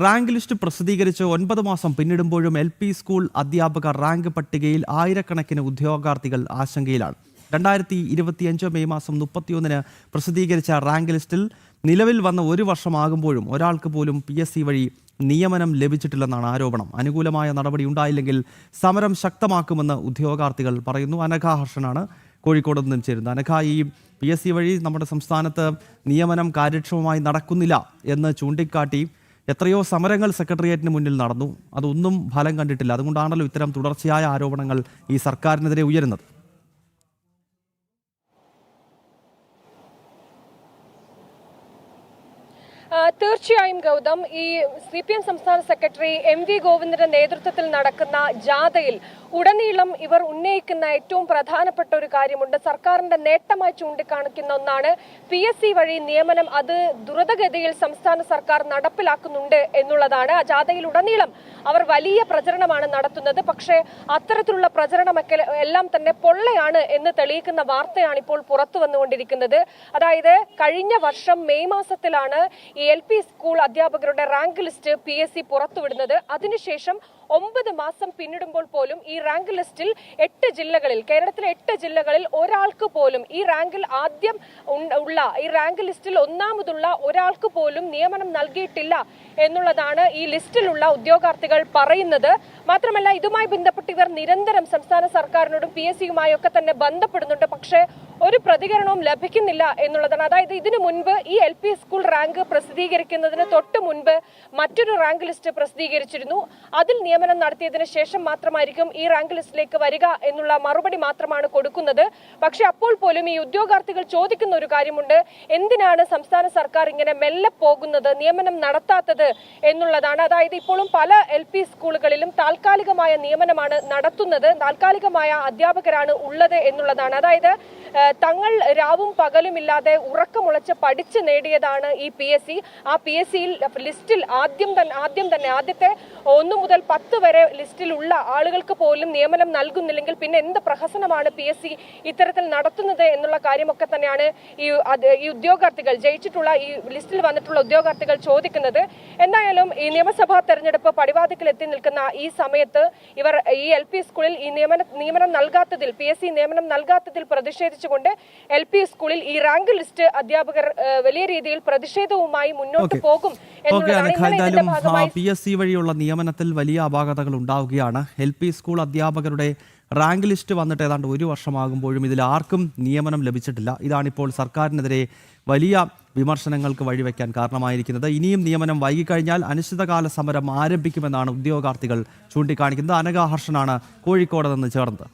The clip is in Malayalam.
റാങ്ക് ലിസ്റ്റ് പ്രസിദ്ധീകരിച്ച് 9 മാസം പിന്നിടുമ്പോഴും LP സ്കൂൾ അധ്യാപക റാങ്ക് പട്ടികയിൽ ആയിരക്കണക്കിന് ഉദ്യോഗാർത്ഥികൾ ആശങ്കയിലാണ്. 2025 മെയ് മാസം 31-ന് പ്രസിദ്ധീകരിച്ച റാങ്ക് ലിസ്റ്റിൽ നിലവിൽ വന്ന ഒരു വർഷമാകുമ്പോഴും ഒരാൾക്ക് പോലും PSC വഴി നിയമനം ലഭിച്ചിട്ടില്ലെന്നാണ് ആരോപണം. അനുകൂലമായ നടപടി ഉണ്ടായില്ലെങ്കിൽ സമരം ശക്തമാക്കുമെന്ന് ഉദ്യോഗാർത്ഥികൾ പറയുന്നു. അനഘ ഹർഷനാണ് കോഴിക്കോട് നിന്നും ചേരുന്നത്. അനഘ, ഈ PSC വഴി നമ്മുടെ സംസ്ഥാനത്ത് നിയമനം കാര്യക്ഷമമായി നടക്കുന്നില്ല എന്ന് ചൂണ്ടിക്കാട്ടി എത്രയോ സമരങ്ങൾ സെക്രട്ടേറിയറ്റിന് മുന്നിൽ നടന്നു. അതൊന്നും ഫലം കണ്ടിട്ടില്ല. അതുകൊണ്ടാണല്ലോ ഇത്തരം തുടർച്ചയായ ആരോപണങ്ങൾ ഈ സർക്കാരിനെതിരെ ഉയരുന്നത്. തീർച്ചയായും ഗൗതം, ഈ CPM സംസ്ഥാന സെക്രട്ടറി MV ഗോവിന്ദന്റെ നേതൃത്വത്തിൽ നടക്കുന്ന ജാഥയിൽ ഉടനീളം ഇവർ ഉന്നയിക്കുന്ന ഏറ്റവും പ്രധാനപ്പെട്ട ഒരു കാര്യമുണ്ട്. സർക്കാരിന്റെ നേട്ടമായി ചൂണ്ടിക്കാണിക്കുന്ന ഒന്നാണ് PSC വഴി നിയമനം. അത് ദ്രുതഗതിയിൽ സംസ്ഥാന സർക്കാർ നടപ്പിലാക്കുന്നുണ്ട് എന്നുള്ളതാണ്. ആ ജാഥയിൽ ഉടനീളം അവർ വലിയ പ്രചരണമാണ് നടത്തുന്നത്. പക്ഷേ അത്തരത്തിലുള്ള പ്രചരണമൊക്കെ എല്ലാം തന്നെ പൊള്ളയാണ് എന്ന് തെളിയിക്കുന്ന വാർത്തയാണ് ഇപ്പോൾ പുറത്തു വന്നുകൊണ്ടിരിക്കുന്നത്. അതായത് കഴിഞ്ഞ വർഷം മെയ് മാസത്തിലാണ് ഈ LP സ്കൂൾ അധ്യാപകരുടെ റാങ്ക് ലിസ്റ്റ് PSC പുറത്തുവിടുന്നത്. അതിനുശേഷം 9 മാസം പിന്നിടുമ്പോൾ പോലും ഈ റാങ്ക് ലിസ്റ്റിൽ 8 ജില്ലകളിൽ, കേരളത്തിലെ 8 ജില്ലകളിൽ ഒരാൾക്ക് പോലും ഈ റാങ്കിൽ ആദ്യം ഉള്ള, ഈ റാങ്ക് ലിസ്റ്റിൽ ഒന്നാമതുള്ള ഒരാൾക്ക് പോലും നിയമനം നൽകിയിട്ടില്ല എന്നുള്ളതാണ് ഈ ലിസ്റ്റിലുള്ള ഉദ്യോഗാർത്ഥികൾ പറയുന്നത്. മാത്രമല്ല, ഇതുമായി ബന്ധപ്പെട്ട് ഇവർ നിരന്തരം സംസ്ഥാന സർക്കാരിനോടും PSCയുമായി ഒക്കെ തന്നെ ബന്ധപ്പെടുന്നുണ്ട്. പക്ഷേ ഒരു പ്രതികരണവും ലഭിക്കുന്നില്ല എന്നുള്ളതാണ്. അതായത് ഇതിനു മുൻപ് ഈ LP സ്കൂൾ റാങ്ക് പ്രസിദ്ധീകരിക്കുന്നതിന് തൊട്ട് മുൻപ് മറ്റൊരു റാങ്ക് ലിസ്റ്റ് പ്രസിദ്ധീകരിച്ചിരുന്നു. അതിൽ നിയമനം നടത്തിയതിനു ശേഷം മാത്രമായിരിക്കും ഈ റാങ്ക് ലിസ്റ്റിലേക്ക് വരിക എന്നുള്ള മറുപടി മാത്രമാണ് കൊടുക്കുന്നത്. പക്ഷെ അപ്പോൾ പോലും ഈ ഉദ്യോഗാർത്ഥികൾ ചോദിക്കുന്ന ഒരു കാര്യമുണ്ട്: എന്തിനാണ് സംസ്ഥാന സർക്കാർ ഇങ്ങനെ മെല്ലെ പോകുന്നത്, നിയമനം നടത്താത്തത് എന്നുള്ളതാണ്. അതായത് ഇപ്പോഴും പല LP സ്കൂളുകളിലും താൽക്കാലികമായ നിയമനമാണ് നടത്തുന്നത്. താൽക്കാലികമായ അധ്യാപകരാണ് ഉള്ളത് എന്നുള്ളതാണ്. അതായത് തങ്ങൾ രാവും പകലുമില്ലാതെ ഉറക്കമുളച്ച് പഠിച്ച് നേടിയതാണ് ഈ PSC. ആ PSCയിൽ ലിസ്റ്റിൽ ആദ്യം തന്നെ ആദ്യത്തെ 1 മുതൽ 10 വരെ ലിസ്റ്റിലുള്ള ആളുകൾക്ക് പോലും നിയമനം നൽകുന്നില്ലെങ്കിൽ പിന്നെ എന്ത് പ്രഹസനമാണ് PSC ഇത്തരത്തിൽ നടത്തുന്നത് എന്നുള്ള കാര്യമൊക്കെ തന്നെയാണ് ഈ ഉദ്യോഗാർത്ഥികൾ, ജയിച്ചിട്ടുള്ള ഈ ലിസ്റ്റിൽ വന്നിട്ടുള്ള ഉദ്യോഗാർത്ഥികൾ ചോദിക്കുന്നത്. എന്തായാലും ഈ നിയമസഭാ തെരഞ്ഞെടുപ്പ് പടിവാതിക്കൽ എത്തി നിൽക്കുന്ന ഈ സമയത്ത് ഇവർ ഈ LP സ്കൂളിൽ ഈ നിയമനം നൽകാത്തതിൽ, PSC നിയമനം നൽകാത്തതിൽ പ്രതിഷേധിച്ചുകൊണ്ട് LP സ്കൂളിൽ ഈ റാങ്ക് ലിസ്റ്റ് അധ്യാപകർ വലിയ രീതിയിൽ പ്രതിഷേധവുമായി മുന്നോട്ട് പോകും എന്നുള്ളതാണ്. PSC വഴിയുള്ള നിയമനത്തിൽ വലിയ അപാകതകൾ ഉണ്ടാവുകയാണ്. LP സ്കൂൾ അധ്യാപകരുടെ റാങ്ക് ലിസ്റ്റ് വന്നിട്ട് ഏതാണ്ട് 1 വർഷമാകുമ്പോഴും ഇതിൽ ആർക്കും നിയമനം ലഭിച്ചിട്ടില്ല. ഇതാണിപ്പോൾ സർക്കാരിനെതിരെ വലിയ വിമർശനങ്ങൾക്ക് വഴിവെക്കാൻ കാരണമായിരിക്കുന്നത്. ഇനിയും നിയമനം വൈകിക്കഴിഞ്ഞാൽ അനിശ്ചിതകാല സമരം ആരംഭിക്കുമെന്നാണ് ഉദ്യോഗാർത്ഥികൾ ചൂണ്ടിക്കാണിക്കുന്നത്. അനഘ ഹർഷനാണ് കോഴിക്കോട് നിന്ന് ചേർന്നത്.